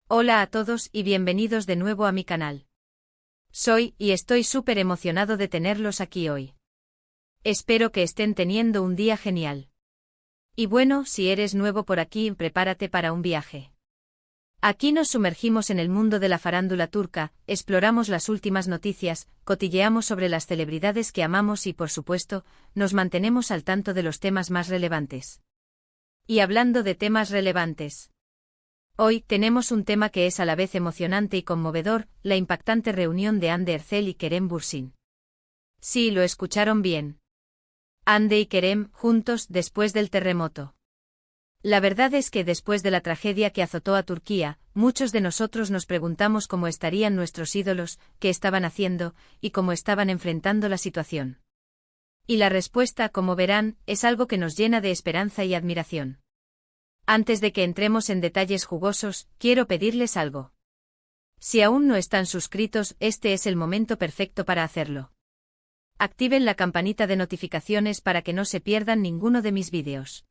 Hola a todos y bienvenidos de nuevo a mi canal. Y estoy súper emocionado de tenerlos aquí hoy. Espero que estén teniendo un día genial. Y bueno, si eres nuevo por aquí, prepárate para un viaje. Aquí nos sumergimos en el mundo de la farándula turca, exploramos las últimas noticias, cotilleamos sobre las celebridades que amamos y, por supuesto, nos mantenemos al tanto de los temas más relevantes. Y hablando de temas relevantes, hoy tenemos un tema que es a la vez emocionante y conmovedor, la impactante reunión de Hande Erçel y Kerem Bürsin. Sí, lo escucharon bien. Hande y Kerem, juntos después del terremoto. La verdad es que después de la tragedia que azotó a Turquía, muchos de nosotros nos preguntamos cómo estarían nuestros ídolos, qué estaban haciendo, y cómo estaban enfrentando la situación. Y la respuesta, como verán, es algo que nos llena de esperanza y admiración. Antes de que entremos en detalles jugosos, quiero pedirles algo. Si aún no están suscritos, este es el momento perfecto para hacerlo. Activen la campanita de notificaciones para que no se pierdan ninguno de mis vídeos.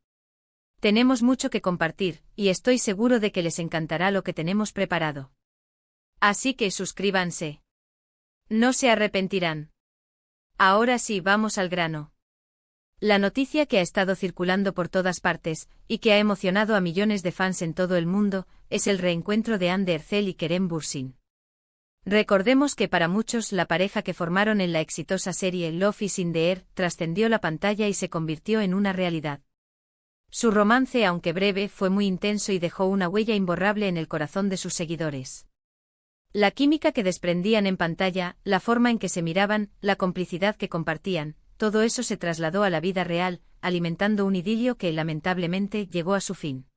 Tenemos mucho que compartir, y estoy seguro de que les encantará lo que tenemos preparado. Así que suscríbanse. No se arrepentirán. Ahora sí, vamos al grano. La noticia que ha estado circulando por todas partes, y que ha emocionado a millones de fans en todo el mundo, es el reencuentro de Hande Erçel y Kerem Bürsin. Recordemos que para muchos la pareja que formaron en la exitosa serie Love is in the Air trascendió la pantalla y se convirtió en una realidad. Su romance, aunque breve, fue muy intenso y dejó una huella imborrable en el corazón de sus seguidores. La química que desprendían en pantalla, la forma en que se miraban, la complicidad que compartían, todo eso se trasladó a la vida real, alimentando un idilio que, lamentablemente, llegó a su fin.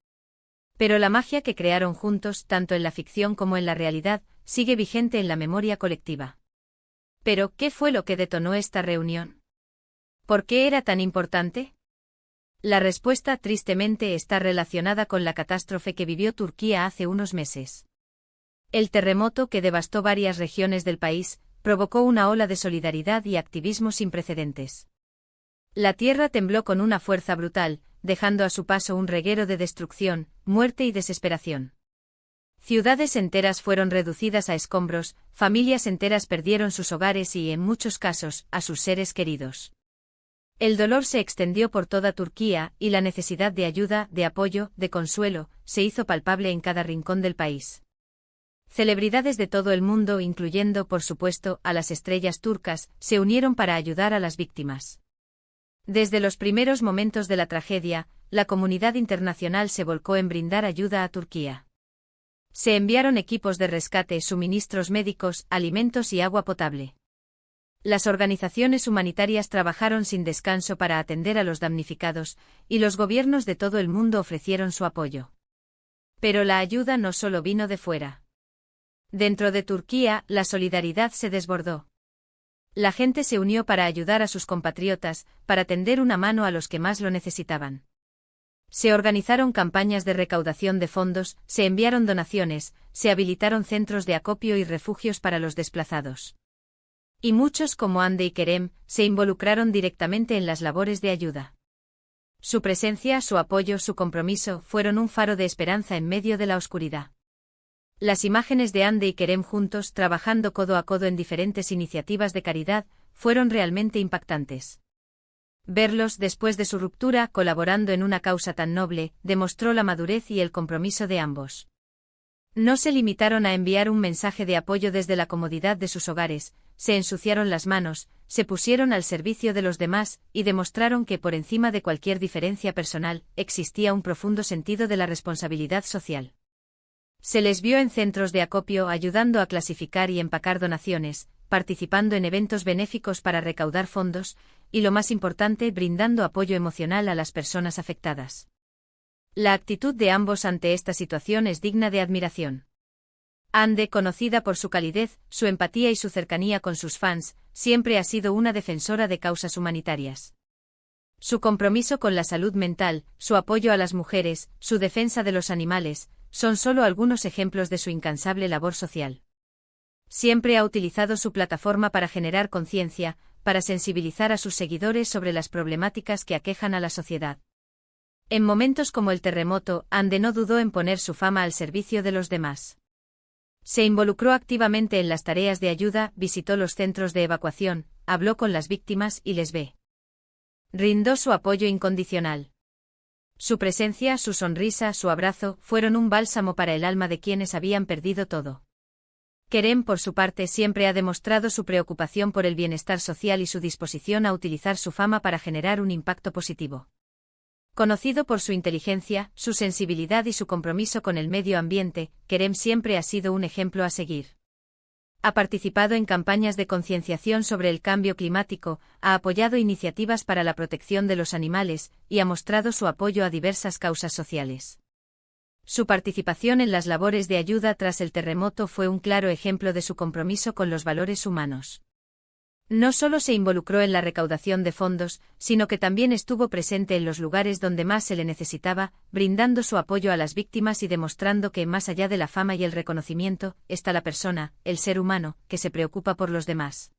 Pero la magia que crearon juntos, tanto en la ficción como en la realidad, sigue vigente en la memoria colectiva. Pero, ¿qué fue lo que detonó esta reunión? ¿Por qué era tan importante? La respuesta, tristemente, está relacionada con la catástrofe que vivió Turquía hace unos meses. El terremoto que devastó varias regiones del país provocó una ola de solidaridad y activismo sin precedentes. La tierra tembló con una fuerza brutal, dejando a su paso un reguero de destrucción, muerte y desesperación. Ciudades enteras fueron reducidas a escombros, familias enteras perdieron sus hogares y, en muchos casos, a sus seres queridos. El dolor se extendió por toda Turquía, y la necesidad de ayuda, de apoyo, de consuelo, se hizo palpable en cada rincón del país. Celebridades de todo el mundo, incluyendo, por supuesto, a las estrellas turcas, se unieron para ayudar a las víctimas. Desde los primeros momentos de la tragedia, la comunidad internacional se volcó en brindar ayuda a Turquía. Se enviaron equipos de rescate, suministros médicos, alimentos y agua potable. Las organizaciones humanitarias trabajaron sin descanso para atender a los damnificados, y los gobiernos de todo el mundo ofrecieron su apoyo. Pero la ayuda no solo vino de fuera. Dentro de Turquía, la solidaridad se desbordó. La gente se unió para ayudar a sus compatriotas, para tender una mano a los que más lo necesitaban. Se organizaron campañas de recaudación de fondos, se enviaron donaciones, se habilitaron centros de acopio y refugios para los desplazados. Y muchos como Hande y Kerem, se involucraron directamente en las labores de ayuda. Su presencia, su apoyo, su compromiso, fueron un faro de esperanza en medio de la oscuridad. Las imágenes de Hande y Kerem juntos, trabajando codo a codo en diferentes iniciativas de caridad, fueron realmente impactantes. Verlos, después de su ruptura, colaborando en una causa tan noble, demostró la madurez y el compromiso de ambos. No se limitaron a enviar un mensaje de apoyo desde la comodidad de sus hogares, se ensuciaron las manos, se pusieron al servicio de los demás, y demostraron que por encima de cualquier diferencia personal, existía un profundo sentido de la responsabilidad social. Se les vio en centros de acopio ayudando a clasificar y empacar donaciones, participando en eventos benéficos para recaudar fondos, y lo más importante, brindando apoyo emocional a las personas afectadas. La actitud de ambos ante esta situación es digna de admiración. Hande, conocida por su calidez, su empatía y su cercanía con sus fans, siempre ha sido una defensora de causas humanitarias. Su compromiso con la salud mental, su apoyo a las mujeres, su defensa de los animales, son solo algunos ejemplos de su incansable labor social. Siempre ha utilizado su plataforma para generar conciencia, para sensibilizar a sus seguidores sobre las problemáticas que aquejan a la sociedad. En momentos como el terremoto, Hande no dudó en poner su fama al servicio de los demás. Se involucró activamente en las tareas de ayuda, visitó los centros de evacuación, habló con las víctimas y les brindó su apoyo incondicional. Su presencia, su sonrisa, su abrazo, fueron un bálsamo para el alma de quienes habían perdido todo. Kerem, por su parte, siempre ha demostrado su preocupación por el bienestar social y su disposición a utilizar su fama para generar un impacto positivo. Conocido por su inteligencia, su sensibilidad y su compromiso con el medio ambiente, Kerem siempre ha sido un ejemplo a seguir. Ha participado en campañas de concienciación sobre el cambio climático, ha apoyado iniciativas para la protección de los animales, y ha mostrado su apoyo a diversas causas sociales. Su participación en las labores de ayuda tras el terremoto fue un claro ejemplo de su compromiso con los valores humanos. No solo se involucró en la recaudación de fondos, sino que también estuvo presente en los lugares donde más se le necesitaba, brindando su apoyo a las víctimas y demostrando que, más allá de la fama y el reconocimiento, está la persona, el ser humano, que se preocupa por los demás.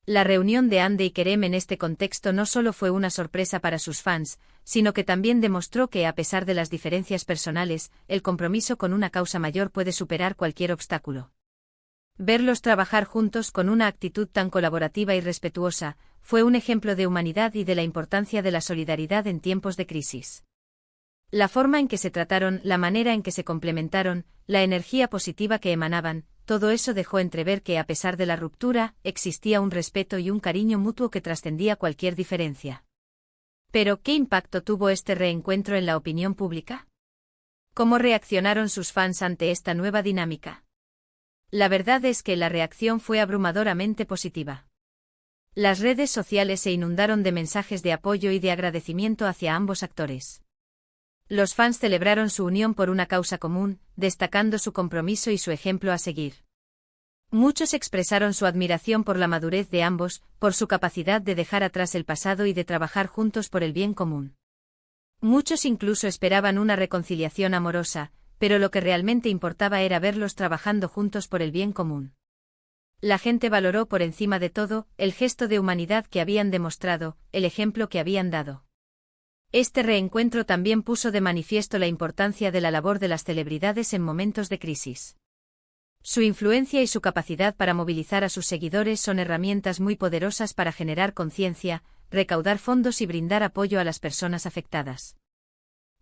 La reunión de Hande y Kerem en este contexto no solo fue una sorpresa para sus fans, sino que también demostró que, a pesar de las diferencias personales, el compromiso con una causa mayor puede superar cualquier obstáculo. Verlos trabajar juntos con una actitud tan colaborativa y respetuosa, fue un ejemplo de humanidad y de la importancia de la solidaridad en tiempos de crisis. La forma en que se trataron, la manera en que se complementaron, la energía positiva que emanaban, todo eso dejó entrever que, a pesar de la ruptura, existía un respeto y un cariño mutuo que trascendía cualquier diferencia. Pero, ¿qué impacto tuvo este reencuentro en la opinión pública? ¿Cómo reaccionaron sus fans ante esta nueva dinámica? La verdad es que la reacción fue abrumadoramente positiva. Las redes sociales se inundaron de mensajes de apoyo y de agradecimiento hacia ambos actores. Los fans celebraron su unión por una causa común, destacando su compromiso y su ejemplo a seguir. Muchos expresaron su admiración por la madurez de ambos, por su capacidad de dejar atrás el pasado y de trabajar juntos por el bien común. Muchos incluso esperaban una reconciliación amorosa, pero lo que realmente importaba era verlos trabajando juntos por el bien común. La gente valoró por encima de todo el gesto de humanidad que habían demostrado, el ejemplo que habían dado. Este reencuentro también puso de manifiesto la importancia de la labor de las celebridades en momentos de crisis. Su influencia y su capacidad para movilizar a sus seguidores son herramientas muy poderosas para generar conciencia, recaudar fondos y brindar apoyo a las personas afectadas.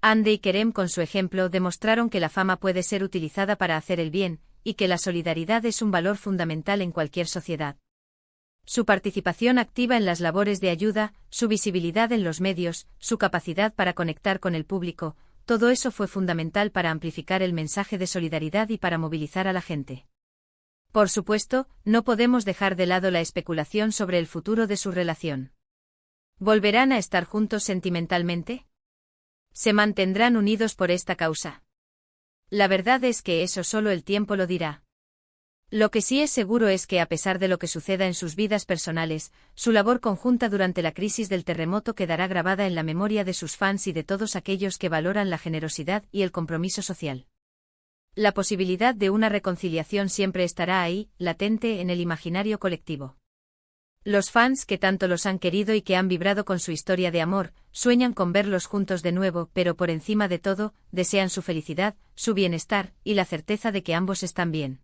Hande y Kerem, con su ejemplo, demostraron que la fama puede ser utilizada para hacer el bien, y que la solidaridad es un valor fundamental en cualquier sociedad. Su participación activa en las labores de ayuda, su visibilidad en los medios, su capacidad para conectar con el público, todo eso fue fundamental para amplificar el mensaje de solidaridad y para movilizar a la gente. Por supuesto, no podemos dejar de lado la especulación sobre el futuro de su relación. ¿Volverán a estar juntos sentimentalmente? ¿Se mantendrán unidos por esta causa? La verdad es que eso solo el tiempo lo dirá. Lo que sí es seguro es que, a pesar de lo que suceda en sus vidas personales, su labor conjunta durante la crisis del terremoto quedará grabada en la memoria de sus fans y de todos aquellos que valoran la generosidad y el compromiso social. La posibilidad de una reconciliación siempre estará ahí, latente en el imaginario colectivo. Los fans que tanto los han querido y que han vibrado con su historia de amor, sueñan con verlos juntos de nuevo, pero por encima de todo, desean su felicidad, su bienestar, y la certeza de que ambos están bien.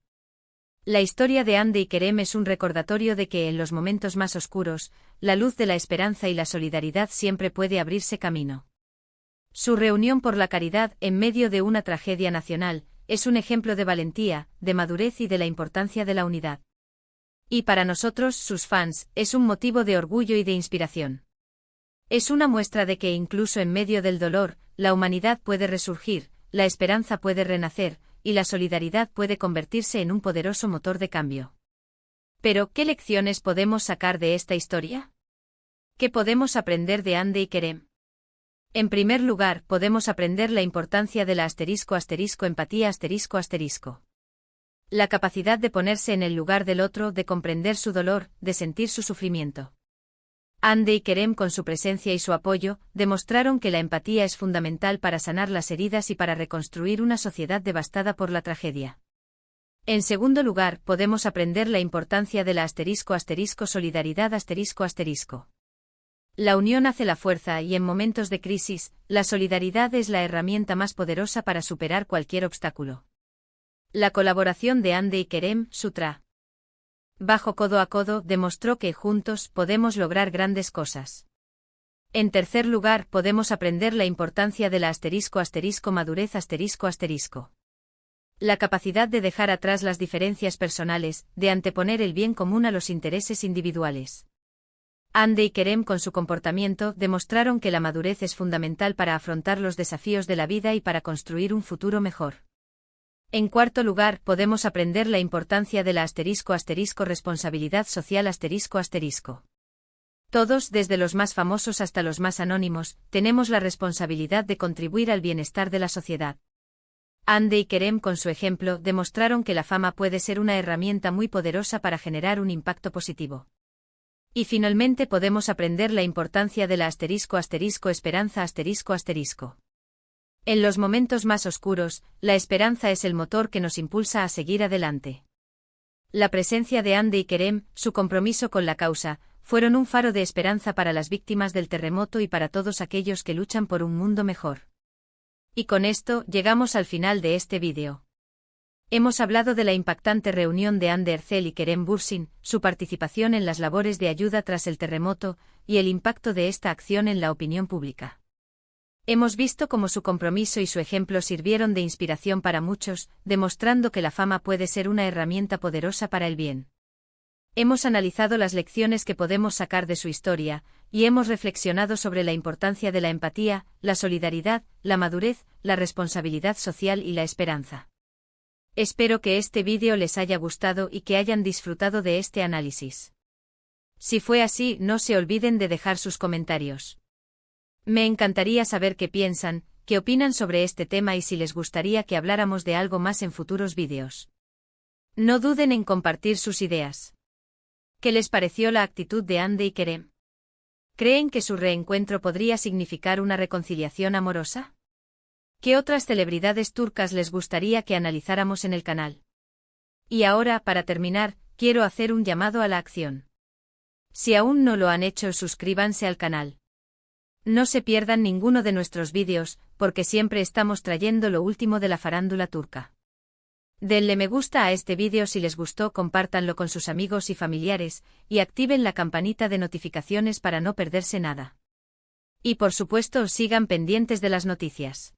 La historia de Hande y Kerem es un recordatorio de que en los momentos más oscuros, la luz de la esperanza y la solidaridad siempre puede abrirse camino. Su reunión por la caridad en medio de una tragedia nacional, es un ejemplo de valentía, de madurez y de la importancia de la unidad. Y para nosotros, sus fans, es un motivo de orgullo y de inspiración. Es una muestra de que incluso en medio del dolor, la humanidad puede resurgir, la esperanza puede renacer, y la solidaridad puede convertirse en un poderoso motor de cambio. Pero, ¿qué lecciones podemos sacar de esta historia? ¿Qué podemos aprender de Hande y Kerem? En primer lugar, podemos aprender la importancia de la empatía. La capacidad de ponerse en el lugar del otro, de comprender su dolor, de sentir su sufrimiento. Hande y Kerem, con su presencia y su apoyo, demostraron que la empatía es fundamental para sanar las heridas y para reconstruir una sociedad devastada por la tragedia. En segundo lugar, podemos aprender la importancia de la solidaridad. La unión hace la fuerza y en momentos de crisis, la solidaridad es la herramienta más poderosa para superar cualquier obstáculo. La colaboración de Hande y Kerem, Sutra. Bajo codo a codo, demostró que juntos podemos lograr grandes cosas. En tercer lugar, podemos aprender la importancia de la **madurez **. La capacidad de dejar atrás las diferencias personales, de anteponer el bien común a los intereses individuales. Hande y Kerem con su comportamiento demostraron que la madurez es fundamental para afrontar los desafíos de la vida y para construir un futuro mejor. En cuarto lugar, podemos aprender la importancia de la responsabilidad social **. Todos, desde los más famosos hasta los más anónimos, tenemos la responsabilidad de contribuir al bienestar de la sociedad. Hande y Kerem con su ejemplo demostraron que la fama puede ser una herramienta muy poderosa para generar un impacto positivo. Y finalmente podemos aprender la importancia de la esperanza **. En los momentos más oscuros, la esperanza es el motor que nos impulsa a seguir adelante. La presencia de Hande y Kerem, su compromiso con la causa, fueron un faro de esperanza para las víctimas del terremoto y para todos aquellos que luchan por un mundo mejor. Y con esto, llegamos al final de este vídeo. Hemos hablado de la impactante reunión de Hande Erçel y Kerem Bürsin, su participación en las labores de ayuda tras el terremoto, y el impacto de esta acción en la opinión pública. Hemos visto cómo su compromiso y su ejemplo sirvieron de inspiración para muchos, demostrando que la fama puede ser una herramienta poderosa para el bien. Hemos analizado las lecciones que podemos sacar de su historia, y hemos reflexionado sobre la importancia de la empatía, la solidaridad, la madurez, la responsabilidad social y la esperanza. Espero que este vídeo les haya gustado y que hayan disfrutado de este análisis. Si fue así, no se olviden de dejar sus comentarios. Me encantaría saber qué piensan, qué opinan sobre este tema y si les gustaría que habláramos de algo más en futuros vídeos. No duden en compartir sus ideas. ¿Qué les pareció la actitud de Hande y Kerem? ¿Creen que su reencuentro podría significar una reconciliación amorosa? ¿Qué otras celebridades turcas les gustaría que analizáramos en el canal? Y ahora, para terminar, quiero hacer un llamado a la acción. Si aún no lo han hecho, suscríbanse al canal. No se pierdan ninguno de nuestros vídeos, porque siempre estamos trayendo lo último de la farándula turca. Denle me gusta a este vídeo si les gustó, compártanlo con sus amigos y familiares, y activen la campanita de notificaciones para no perderse nada. Y por supuesto, sigan pendientes de las noticias.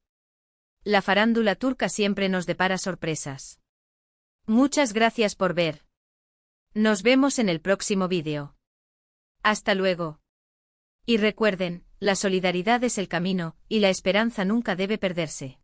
La farándula turca siempre nos depara sorpresas. Muchas gracias por ver. Nos vemos en el próximo vídeo. Hasta luego. Y recuerden, la solidaridad es el camino, y la esperanza nunca debe perderse.